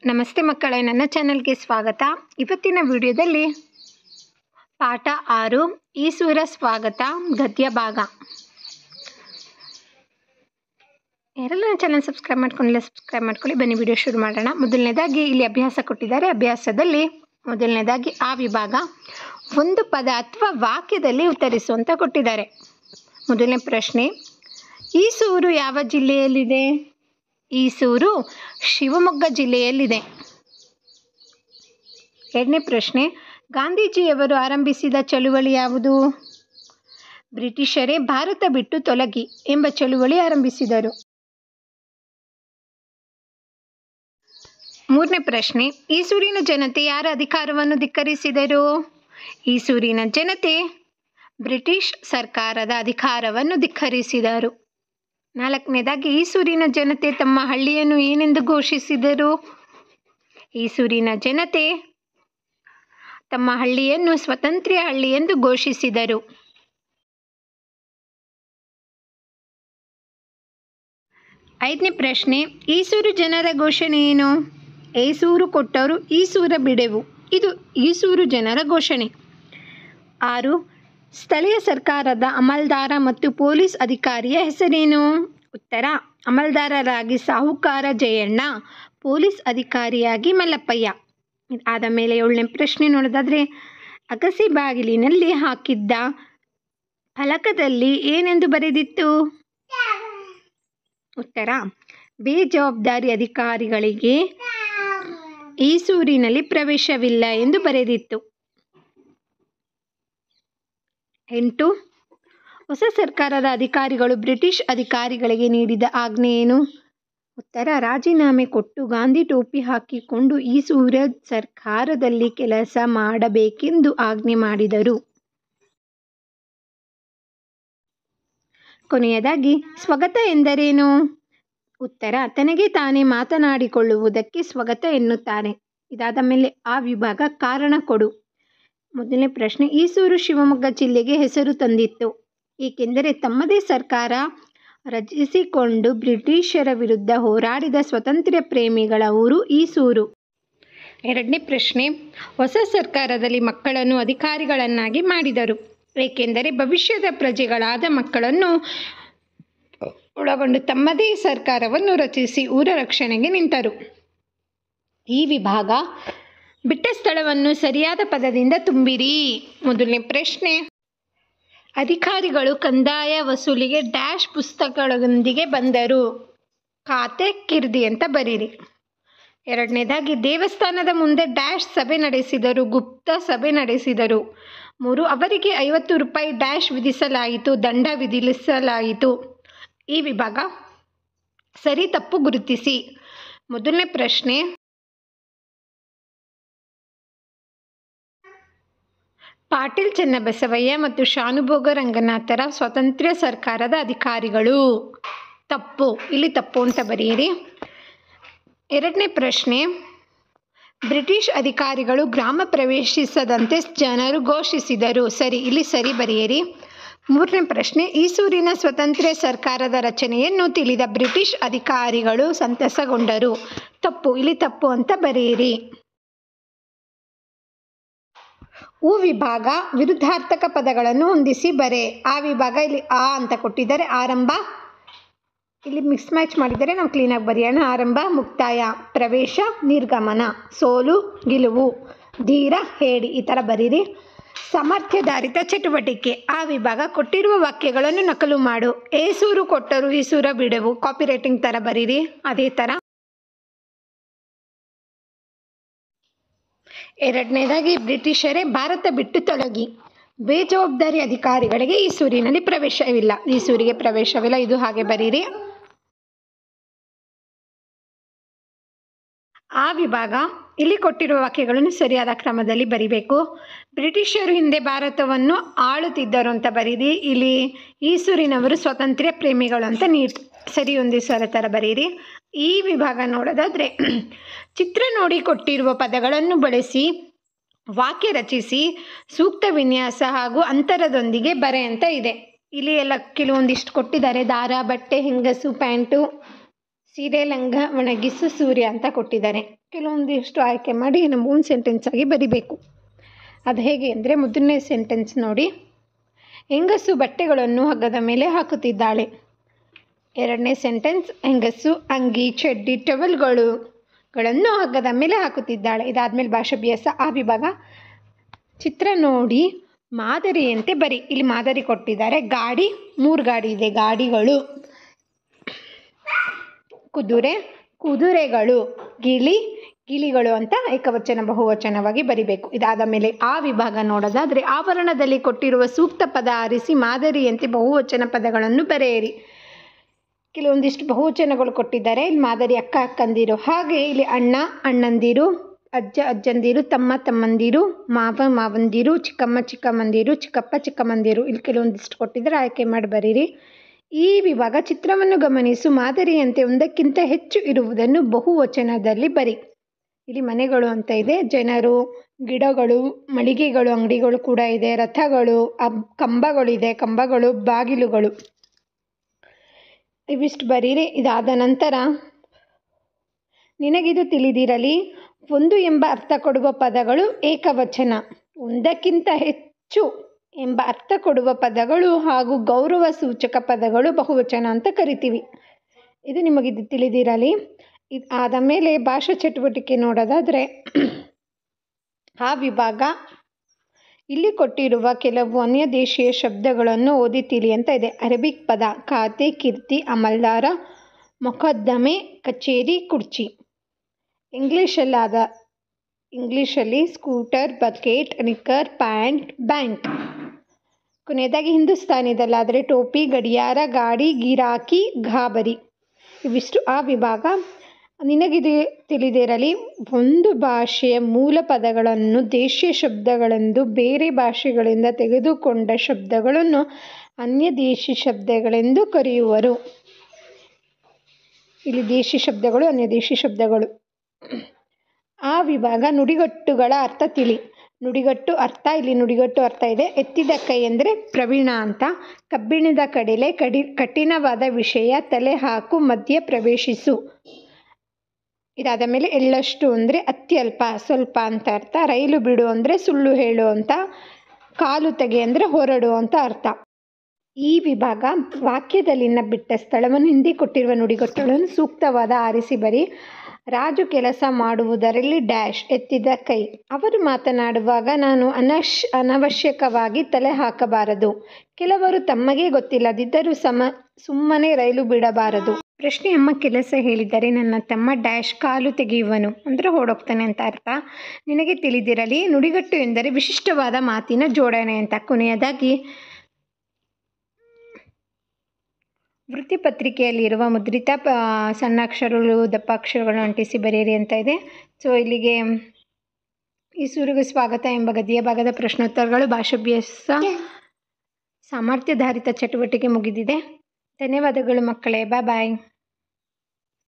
ನಮಸ್ತೆ ಮಕ್ಕಳೇ, ನನ್ನ ಚಾನಲ್ಗೆ ಸ್ವಾಗತ. ಇವತ್ತಿನ ವಿಡಿಯೋದಲ್ಲಿ ಪಾಠ 6 ಈಸೂರ ಸ್ವಾಗತ ಗದ್ಯ ಭಾಗ. ಯಾರೆಲ್ಲ ನನ್ನ ಚಾನಲ್ ಸಬ್ಸ್ಕ್ರೈಬ್ ಮಾಡ್ಕೊಂಡಿಲ್ಲ ಸಬ್ಸ್ಕ್ರೈಬ್ ಮಾಡ್ಕೊಳ್ಳಿ. ಬನ್ನಿ ವಿಡಿಯೋ ಶುರು ಮಾಡೋಣ. ಮೊದಲನೇದಾಗಿ ಇಲ್ಲಿ ಅಭ್ಯಾಸ ಕೊಟ್ಟಿದ್ದಾರೆ. ಅಭ್ಯಾಸದಲ್ಲಿ ಮೊದಲನೇದಾಗಿ ಆ ವಿಭಾಗ ಒಂದು ಪದ ಅಥವಾ ವಾಕ್ಯದಲ್ಲಿ ಉತ್ತರಿಸು ಅಂತ ಕೊಟ್ಟಿದ್ದಾರೆ. ಮೊದಲನೇ ಪ್ರಶ್ನೆ, ಈಸೂರು ಯಾವ ಜಿಲ್ಲೆಯಲ್ಲಿದೆ? ಈಸೂರು ಶಿವಮೊಗ್ಗ ಜಿಲ್ಲೆಯಲ್ಲಿದೆ. ಎರಡನೇ ಪ್ರಶ್ನೆ, ಗಾಂಧೀಜಿಯವರು ಆರಂಭಿಸಿದ ಚಳುವಳಿ ಯಾವುದು? ಬ್ರಿಟಿಷರೇ ಭಾರತ ಬಿಟ್ಟು ತೊಲಗಿ ಎಂಬ ಚಳುವಳಿ ಆರಂಭಿಸಿದರು. ಮೂರನೇ ಪ್ರಶ್ನೆ, ಈಸೂರಿನ ಜನತೆ ಯಾರ ಅಧಿಕಾರವನ್ನು ಧಿಕ್ಕರಿಸಿದರು? ಈಸೂರಿನ ಜನತೆ ಬ್ರಿಟಿಷ್ ಸರ್ಕಾರದ ಅಧಿಕಾರವನ್ನು ಧಿಕ್ಕರಿಸಿದರು. ನಾಲ್ಕನೇದಾಗಿ, ಈಸೂರಿನ ಜನತೆ ತಮ್ಮ ಹಳ್ಳಿಯನ್ನು ಏನೆಂದು ಘೋಷಿಸಿದರು? ಈಸೂರಿನ ಜನತೆ ತಮ್ಮ ಹಳ್ಳಿಯನ್ನು ಸ್ವತಂತ್ರ ಹಳ್ಳಿ ಎಂದು ಘೋಷಿಸಿದರು. ಐದನೇ ಪ್ರಶ್ನೆ, ಈಸೂರು ಜನರ ಘೋಷಣೆ ಏನು? ಏಸೂರು ಕೊಟ್ಟರು ಈಸೂರ ಬಿಡೆವು. ಇದು ಈಸೂರು ಜನರ ಘೋಷಣೆ. 6, ಸ್ಥಳೀಯ ಸರ್ಕಾರದ ಅಮಲ್ದಾರ ಮತ್ತು ಪೊಲೀಸ್ ಅಧಿಕಾರಿಯ ಹೆಸರೇನು? ಉತ್ತರ, ಅಮಲ್ದಾರರಾಗಿ ಸಾಹುಕಾರ ಜಯಣ್ಣ, ಪೊಲೀಸ್ ಅಧಿಕಾರಿಯಾಗಿ ಮಲ್ಲಪ್ಪಯ್ಯ. ಆದ ಮೇಲೆ 7ನೇ ಪ್ರಶ್ನೆ ನೋಡೋದಾದರೆ, ಅಗಸಿ ಬಾಗಿಲಿನಲ್ಲಿ ಹಾಕಿದ್ದ ಫಲಕದಲ್ಲಿ ಏನೆಂದು ಬರೆದಿತ್ತು? ಉತ್ತರ, ಬೇಜವಾಬ್ದಾರಿ ಅಧಿಕಾರಿಗಳಿಗೆ ಈಸೂರಿನಲ್ಲಿ ಪ್ರವೇಶವಿಲ್ಲ ಎಂದು ಬರೆದಿತ್ತು. 8, ಹೊಸ ಸರ್ಕಾರದ ಅಧಿಕಾರಿಗಳು ಬ್ರಿಟಿಷ್ ಅಧಿಕಾರಿಗಳಿಗೆ ನೀಡಿದ ಆಜ್ಞೆ ಏನು? ಉತ್ತರ, ರಾಜೀನಾಮೆ ಕೊಟ್ಟು ಗಾಂಧಿ ಟೋಪಿ ಹಾಕಿಕೊಂಡು ಈಸೂರ ಸರ್ಕಾರದಲ್ಲಿ ಕೆಲಸ ಮಾಡಬೇಕೆಂದು ಆಜ್ಞೆ ಮಾಡಿದರು. ಕೊನೆಯದಾಗಿ, ಸ್ವಗತ ಎಂದರೇನು? ಉತ್ತರ, ತನಗೆ ತಾನೇ ಮಾತನಾಡಿಕೊಳ್ಳುವುದಕ್ಕೆ ಸ್ವಗತ ಎನ್ನುತ್ತಾರೆ. ಇದಾದ ಮೇಲೆ ಆ ವಿಭಾಗ ಕಾರಣ ಕೊಡು. ಮೊದಲನೇ ಪ್ರಶ್ನೆ, ಈಸೂರು ಶಿವಮೊಗ್ಗ ಜಿಲ್ಲೆಗೆ ಹೆಸರು ತಂದಿತ್ತು ಏಕೆಂದರೆ ತಮ್ಮದೇ ಸರ್ಕಾರ ರಚಿಸಿಕೊಂಡು ಬ್ರಿಟಿಷರ ವಿರುದ್ಧ ಹೋರಾಡಿದ ಸ್ವಾತಂತ್ರ್ಯ ಪ್ರೇಮಿಗಳ ಊರು ಈಸೂರು. ಎರಡನೇ ಪ್ರಶ್ನೆ, ಹೊಸ ಸರ್ಕಾರದಲ್ಲಿ ಮಕ್ಕಳನ್ನು ಅಧಿಕಾರಿಗಳನ್ನಾಗಿ ಮಾಡಿದರು ಏಕೆಂದರೆ ಭವಿಷ್ಯದ ಪ್ರಜೆಗಳಾದ ಮಕ್ಕಳನ್ನು ಒಳಗೊಂಡು ತಮ್ಮದೇ ಸರ್ಕಾರವನ್ನು ರಚಿಸಿ ಊರ ರಕ್ಷಣೆಗೆ ನಿಂತರು. ಈ ವಿಭಾಗ ಬಿಟ್ಟ ಸ್ಥಳವನ್ನು ಸರಿಯಾದ ಪದದಿಂದ ತುಂಬಿರಿ. ಮೊದಲನೇ ಪ್ರಶ್ನೆ, ಅಧಿಕಾರಿಗಳು ಕಂದಾಯ ವಸೂಲಿಗೆ ಡ್ಯಾಶ್ ಪುಸ್ತಕಗಳೊಂದಿಗೆ ಬಂದರು. ಖಾತೆ ಕಿರ್ದಿ ಅಂತ ಬರೀರಿ. ಎರಡನೇದಾಗಿ, ದೇವಸ್ಥಾನದ ಮುಂದೆ ಡ್ಯಾಶ್ ಸಭೆ ನಡೆಸಿದರು. ಗುಪ್ತ ಸಭೆ ನಡೆಸಿದರು. 3, ಅವರಿಗೆ 50 ರೂಪಾಯಿ ಡ್ಯಾಶ್ ವಿಧಿಸಲಾಯಿತು, ದಂಡ ವಿಧಿಸಲಾಯಿತು. ಈ ವಿಭಾಗ ಸರಿ ತಪ್ಪು ಗುರುತಿಸಿ. ಮೊದಲನೇ ಪ್ರಶ್ನೆ, ಪಾಟೀಲ್ ಚೆನ್ನಬಸವಯ್ಯ ಮತ್ತು ಶಾನುಭೋಗ ರಂಗನಾಥರ ಸ್ವಾತಂತ್ರ್ಯ ಸರ್ಕಾರದ ಅಧಿಕಾರಿಗಳು. ತಪ್ಪು, ಇಲ್ಲಿ ತಪ್ಪು ಅಂತ ಬರೆಯಿರಿ. ಎರಡನೇ ಪ್ರಶ್ನೆ, ಬ್ರಿಟಿಷ್ ಅಧಿಕಾರಿಗಳು ಗ್ರಾಮ ಪ್ರವೇಶಿಸದಂತೆ ಜನರು ಘೋಷಿಸಿದರು. ಸರಿ, ಇಲ್ಲಿ ಸರಿ ಬರೆಯಿರಿ. ಮೂರನೇ ಪ್ರಶ್ನೆ, ಈಸೂರಿನ ಸ್ವತಂತ್ರ ಸರ್ಕಾರದ ರಚನೆಯನ್ನು ತಿಳಿದ ಬ್ರಿಟಿಷ್ ಅಧಿಕಾರಿಗಳು ಸಂತಸಗೊಂಡರು. ತಪ್ಪು, ಇಲ್ಲಿ ತಪ್ಪು ಅಂತ ಬರೆಯಿರಿ. ಉ ವಿಭಾಗ ವಿರುದ್ಧಾರ್ಥಕ ಪದಗಳನ್ನು ಹೊಂದಿಸಿ ಬರೆ. ಆ ವಿಭಾಗ ಇಲ್ಲಿ ಆ ಅಂತ ಕೊಟ್ಟಿದ್ದಾರೆ. ಆರಂಭ ಇಲ್ಲಿ ಮಿಕ್ಸ್ ಮ್ಯಾಚ್ ಮಾಡಿದರೆ ನಾವು ಕ್ಲೀನಾಗಿ ಬರೆಯೋಣ. ಆರಂಭ, ಮುಕ್ತಾಯ, ಪ್ರವೇಶ, ನಿರ್ಗಮನ, ಸೋಲು, ಗೆಲುವು, ಧೀರ, ಹೇಡಿ, ಈ ಥರ ಬರೀರಿ. ಸಾಮರ್ಥ್ಯಾಧಾರಿತ ಚಟುವಟಿಕೆ. ಆ ವಿಭಾಗ ಕೊಟ್ಟಿರುವ ವಾಕ್ಯಗಳನ್ನು ನಕಲು ಮಾಡು. ಏಸೂರು ಕೊಟ್ಟರು ಈಸೂರ ಬಿಡೆವು. ಕಾಪಿ ರೈಟಿಂಗ್ ಥರ ಬರೀರಿ. ಅದೇ ಥರ ಎರಡನೇದಾಗಿ, ಬ್ರಿಟಿಷರೇ ಭಾರತ ಬಿಟ್ಟು ತೊಲಗಿ. ಬೇಜವಾಬ್ದಾರಿ ಅಧಿಕಾರಿಗಳಿಗೆ ಈಸೂರಿನಲ್ಲಿ ಪ್ರವೇಶವಿಲ್ಲ. ಈಸೂರಿಗೆ ಪ್ರವೇಶವಿಲ್ಲ, ಇದು ಹಾಗೆ ಬರೀರಿ. ಆ ವಿಭಾಗ ಇಲ್ಲಿ ಕೊಟ್ಟಿರುವ ವಾಕ್ಯಗಳನ್ನು ಸರಿಯಾದ ಕ್ರಮದಲ್ಲಿ ಬರಿಬೇಕು. ಬ್ರಿಟಿಷರು ಹಿಂದೆ ಭಾರತವನ್ನು ಆಳುತ್ತಿದ್ದರು ಅಂತ ಬರೀರಿ. ಇಲ್ಲಿ ಈಸೂರಿನವರು ಸ್ವಾತಂತ್ರ್ಯ ಪ್ರೇಮಿಗಳು ಅಂತ ಸರಿ ಹೊಂದಿಸುವ ಥರ ಬರೀರಿ. ಈ ವಿಭಾಗ ನೋಡೋದಾದರೆ, ಚಿತ್ರ ನೋಡಿ ಕೊಟ್ಟಿರುವ ಪದಗಳನ್ನು ಬಳಸಿ ವಾಕ್ಯ ರಚಿಸಿ ಸೂಕ್ತ ವಿನ್ಯಾಸ ಹಾಗೂ ಅಂತರದೊಂದಿಗೆ ಬರೆ ಅಂತ ಇದೆ. ಇಲ್ಲಿ ಎಲ್ಲ ಕೆಲವೊಂದಿಷ್ಟು ಕೊಟ್ಟಿದ್ದಾರೆ. ದಾರ, ಬಟ್ಟೆ, ಹೆಂಗಸು, ಪ್ಯಾಂಟು, ಸೀರೆ ಲಂಗ ಒಣಗಿಸು ಸೂರ್ಯ ಅಂತ ಕೊಟ್ಟಿದ್ದಾರೆ. ಕೆಲವೊಂದಿಷ್ಟು ಆಯ್ಕೆ ಮಾಡಿ ನಮ್ಮ ಓನ್ ಸೆಂಟೆನ್ಸ್ ಆಗಿ ಬರಿಬೇಕು. ಅದು ಹೇಗೆ ಅಂದರೆ, ಮೊದಲನೇ ಸೆಂಟೆನ್ಸ್ ನೋಡಿ, ಹೆಂಗಸು ಬಟ್ಟೆಗಳನ್ನು ಹಗ್ಗದ ಮೇಲೆ ಹಾಕುತ್ತಿದ್ದಾಳೆ. ಎರಡನೇ ಸೆಂಟೆನ್ಸ್, ಹೆಂಗಸು ಅಂಗಿ ಚಡ್ಡಿ ಟವೆಲ್ಗಳನ್ನು ಹಗ್ಗದ ಮೇಲೆ ಹಾಕುತ್ತಿದ್ದಾಳೆ. ಇದಾದಮೇಲೆ ಭಾಷಾಭ್ಯಾಸ ಆ ವಿಭಾಗ. ಚಿತ್ರ ನೋಡಿ ಮಾದರಿಯಂತೆ ಬರಿ. ಇಲ್ಲಿ ಮಾದರಿ ಕೊಟ್ಟಿದ್ದಾರೆ. ಗಾಡಿ, 3 ಗಾಡಿ ಇದೆ. ಗಾಡಿಗಳು. ಕುದುರೆ, ಕುದುರೆಗಳು. ಗಿಳಿ, ಗಿಳಿಗಳು ಅಂತ ಏಕವಚನ ಬಹುವಚನವಾಗಿ ಬರಿಬೇಕು. ಇದಾದ ಮೇಲೆ ಆ ವಿಭಾಗ ನೋಡೋದಾದರೆ, ಆವರಣದಲ್ಲಿ ಕೊಟ್ಟಿರುವ ಸೂಕ್ತ ಪದ ಆರಿಸಿ ಮಾದರಿಯಂತೆ ಬಹುವಚನ ಪದಗಳನ್ನು ಬರೆಯಿರಿ. ಕೆಲವೊಂದಿಷ್ಟು ಬಹುವಚನಗಳು ಕೊಟ್ಟಿದ್ದಾರೆ. ಇಲ್ಲಿ ಮಾದರಿ ಅಕ್ಕ ಅಕ್ಕಂದಿರು, ಹಾಗೆ ಇಲ್ಲಿ ಅಣ್ಣ ಅಣ್ಣಂದಿರು, ಅಜ್ಜ ಅಜ್ಜಂದಿರು, ತಮ್ಮ ತಮ್ಮಂದಿರು, ಮಾವ ಮಾವಂದಿರು, ಚಿಕ್ಕಮ್ಮ ಚಿಕ್ಕಮ್ಮಂದಿರು, ಚಿಕ್ಕಪ್ಪ ಚಿಕ್ಕಮ್ಮಂದಿರು. ಇಲ್ಲಿ ಕೆಲವೊಂದಿಷ್ಟು ಕೊಟ್ಟಿದ್ದಾರೆ, ಆಯ್ಕೆ ಮಾಡಿ ಬರೀರಿ. ಈ ವಿಭಾಗ ಚಿತ್ರವನ್ನು ಗಮನಿಸು. ಮಾದರಿಯಂತೆ ಒಂದಕ್ಕಿಂತ ಹೆಚ್ಚು ಇರುವುದನ್ನು ಬಹುವಚನದಲ್ಲಿ ಬರಿ. ಇಲ್ಲಿ ಮನೆಗಳು ಅಂತ ಇದೆ, ಜನರು, ಗಿಡಗಳು, ಮಳಿಗೆಗಳು, ಅಂಗಡಿಗಳು ಕೂಡ ಇದೆ, ರಥಗಳು, ಕಂಬಗಳಿದೆ, ಕಂಬಗಳು, ಬಾಗಿಲುಗಳು. ಇವಿಷ್ಟು ಬರೀರಿ. ಇದಾದ ನಂತರ ನಿನಗಿದು ತಿಳಿದಿರಲಿ, ಒಂದು ಎಂಬ ಅರ್ಥ ಕೊಡುವ ಪದಗಳು ಏಕವಚನ, ಒಂದಕ್ಕಿಂತ ಹೆಚ್ಚು ಎಂಬ ಅರ್ಥ ಕೊಡುವ ಪದಗಳು ಹಾಗೂ ಗೌರವ ಸೂಚಕ ಪದಗಳು ಬಹುವಚನ ಅಂತ ಕರಿತೀವಿ. ಇದು ನಿಮಗಿದು ತಿಳಿದಿರಲಿ. ಇದಾದ ಮೇಲೆ ಭಾಷಾ ಚಟುವಟಿಕೆ ನೋಡೋದಾದರೆ, ಆ ವಿಭಾಗ ಇಲ್ಲಿ ಕೊಟ್ಟಿರುವ ಕೆಲವು ಅನ್ಯ ದೇಶೀಯ ಶಬ್ದಗಳನ್ನು ಓದಿ ತಿಳಿ ಅಂತ ಇದೆ. ಅರಬಿಕ್ ಪದ ಖಾತೆ, ಕೀರ್ತಿ, ಅಮಲ್ದಾರ, ಮೊಕದ್ದಮೆ, ಕಚೇರಿ, ಕುರ್ಚಿ. ಇಂಗ್ಲೀಷಲ್ಲಿ ಸ್ಕೂಟರ್, ಬಕೆಟ್, ನಿಕ್ಕರ್, ಪ್ಯಾಂಟ್, ಬ್ಯಾಂಟ್. ಕೊನೆಯದಾಗಿ ಹಿಂದೂಸ್ತಾನಿದಲ್ಲಾದರೆ ಟೋಪಿ, ಗಡಿಯಾರ, ಗಾಡಿ, ಗಿರಾಕಿ, ಗಾಬರಿ. ಇವಿಷ್ಟು ಆ ವಿಭಾಗ. ನಿನಗಿದು ತಿಳಿದಿರಲಿ, ಒಂದು ಭಾಷೆಯ ಮೂಲ ಪದಗಳನ್ನು ದೇಶೀಯ ಶಬ್ದಗಳೆಂದು, ಬೇರೆ ಭಾಷೆಗಳಿಂದ ತೆಗೆದುಕೊಂಡ ಶಬ್ದಗಳನ್ನು ಅನ್ಯ ದೇಶಿ ಶಬ್ದಗಳೆಂದು ಕರೆಯುವರು. ಇಲ್ಲಿ ದೇಶಿ ಶಬ್ದಗಳು, ಅನ್ಯ ದೇಶಿ ಶಬ್ದಗಳು. ಆ ವಿಭಾಗ ನುಡಿಗಟ್ಟುಗಳ ಅರ್ಥ ತಿಳಿ. ನುಡಿಗಟ್ಟು ಅರ್ಥ, ಇಲ್ಲಿ ನುಡಿಗಟ್ಟು ಅರ್ಥ ಇದೆ. ಎತ್ತಿದ ಕೈ ಅಂದರೆ ಪ್ರವೀಣ ಅಂತ. ಕಬ್ಬಿಣದ ಕಡಲೆ, ಕಠಿಣವಾದ ವಿಷಯ, ತಲೆ ಹಾಕು, ಮಧ್ಯ ಪ್ರವೇಶಿಸು. ಇದಾದ ಮೇಲೆ ಎಳ್ಳಷ್ಟು ಅಂದರೆ ಅತ್ಯಲ್ಪ, ಸ್ವಲ್ಪ ಅಂತ ಅರ್ಥ. ರೈಲು ಬಿಡು ಅಂದರೆ ಸುಳ್ಳು ಹೇಳು ಅಂತ. ಕಾಲು ತೆಗೆ ಅಂದರೆ ಹೊರಡು ಅಂತ ಅರ್ಥ. ಈ ವಿಭಾಗ ವಾಕ್ಯದಲ್ಲಿನ ಬಿಟ್ಟ ಸ್ಥಳವನ್ನು ಹಿಂದೆ ಕೊಟ್ಟಿರುವ ನುಡಿಗಟ್ಟುಗಳನ್ನು ಸೂಕ್ತವಾದ ಆರಿಸಿ ಬರಿ. ರಾಜು ಕೆಲಸ ಮಾಡುವುದರಲ್ಲಿ ಡ್ಯಾಶ್ ಎತ್ತಿದ ಕೈ. ಅವರು ಮಾತನಾಡುವಾಗ ನಾನು ಅನವಶ್ಯಕವಾಗಿ ತಲೆ ಹಾಕಬಾರದು. ಕೆಲವರು ತಮಗೆ ಗೊತ್ತಿಲ್ಲದಿದ್ದರೂ ಸುಮ್ಮನೆ ರೈಲು ಬಿಡಬಾರದು. ಪ್ರಶ್ನೆ, ಅಮ್ಮ ಕೆಲಸ ಹೇಳಿದರೆ ನನ್ನ ತಮ್ಮ ಡ್ಯಾಶ್ ಕಾಲು ತೆಗೆಯುವನು ಅಂದರೆ ಓಡೋಗ್ತಾನೆ ಅಂತ ಅರ್ಥ. ನಿನಗೆ ತಿಳಿದಿರಲಿ, ನುಡಿಗಟ್ಟು ಎಂದರೆ ವಿಶಿಷ್ಟವಾದ ಮಾತಿನ ಜೋಡಣೆ ಅಂತ. ಕೊನೆಯದಾಗಿ ವೃತ್ತಪತ್ರಿಕೆಯಲ್ಲಿರುವ ಮುದ್ರಿತ ಸಣ್ಣ ಅಕ್ಷರಗಳು, ದಪ್ಪ ಅಕ್ಷರಗಳನ್ನು ಅಂಟಿಸಿ ಬರೆಯಿರಿ ಅಂತ ಇದೆ. ಸೊ ಇಲ್ಲಿಗೆ ಈ ಸೂರಿಗೆ ಸ್ವಾಗತ ಎಂಬ ಗದ್ಯ ಭಾಗದ ಪ್ರಶ್ನೋತ್ತರಗಳು, ಭಾಷಾಭ್ಯಾಸ, ಸಾಮರ್ಥ್ಯಾಧಾರಿತ ಚಟುವಟಿಕೆ ಮುಗಿದಿದೆ. ಧನ್ಯವಾದಗಳು ಮಕ್ಕಳೇ. ಬಾಯ್.